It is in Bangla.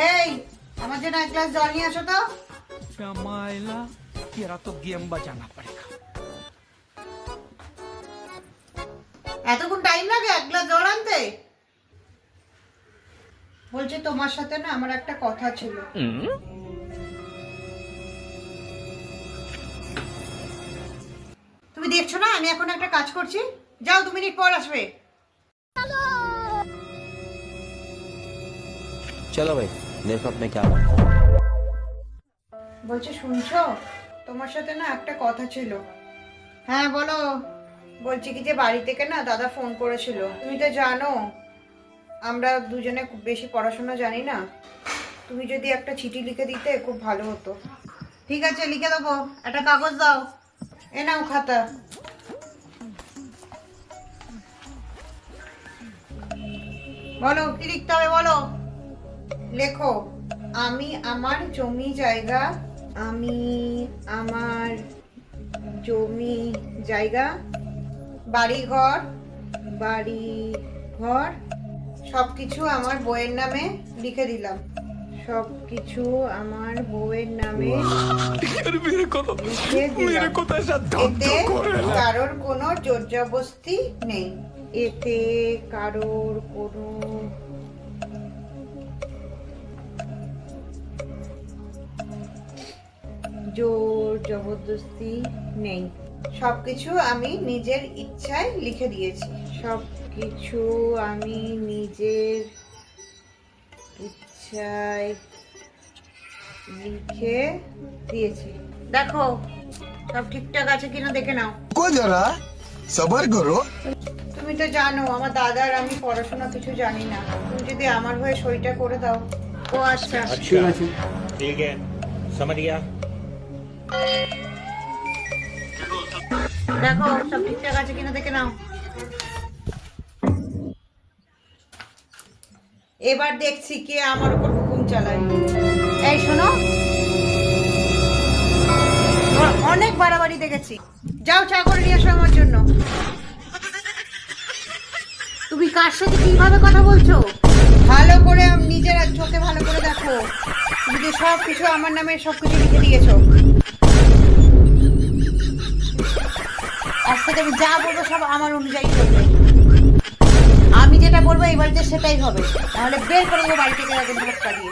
এই আমার জন্য এক গ্লাস জল নিয়ে আসো তো। श्यामाइला तेरा तो गेम बजाना पड़ेगा। এতক্ষণ টাইম লাগে এক গ্লাস জল আনতে? বলছি তোমার সাথে না আমার একটা কথা ছিল। তুমি দেখছো না আমি এখন একটা কাজ করছি? যাও 2 মিনিট পর আসবে। चलो भाई देखो अब मैं क्या বলছি শুনছো, তোমার সাথে না একটা কথা ছিল। হ্যাঁ বলো। বলছি কি যে বাড়ি থেকে না দাদা ফোন করেছিল। তুমি তো জানো আমরা দুজনে খুব বেশি পড়াশোনা জানি না। তুমি যদি একটা চিঠি লিখে দিতে খুব ভালো হতো। ঠিক আছে লিখে দেবো, একটা কাগজ দাও। এ নাও খাতা। বলো কি লিখতে হবে বলো। লেখো, আমি আমার জমি জায়গা বাড়ি ঘর সবকিছু আমার বউয়ের নামে লিখে দিলাম। সবকিছু আমার বউয়ের নামে লিখে দিলাম। এতে কারোর কোনো জোরজবস্তি নেই। এতে কারোর কোনো জোর জবরদস্তি নেই। সবকিছু আমি নিজের ইচ্ছায় লিখে দিয়েছি। সবকিছু আমি নিজের ইচ্ছায় লিখে দিয়েছি। দেখো সব ঠিকঠাক আছে কিনা দেখে নাও। को जरा सबर करो। তুমি তো জানো আমার দাদার আমি পড়াশোনা কিছু জানি না। তুমি যদি আমার হয়ে সইটা করে দাও। ও আচ্ছা ठीक है समझ गया। দেখো সব ঠিকঠাক আছে কিনা দেখে নাও। এবার দেখছি কে আমার উপর হুকুম চালায়। এই শোনো, অনেক বাড়াবাড়ি দেখেছি। যাও চা করে নিয়ে এসো আমার জন্য। তুমি কার সাথে কিভাবে কথা বলছো ভালো করে নিজের চোখে ভালো করে দেখো। তুমি যে সব কিছু আমার নামে সবকিছু লিখে দিয়েছো। আজ থেকে আমি যা বলবো সব আমার অনুযায়ী চলবে। আমি যেটা বলবো এই বাড়িতে সেটাই হবে, নাহলে বের করে দেবো বাড়ি থেকে একদম ধাক্কা দিয়ে।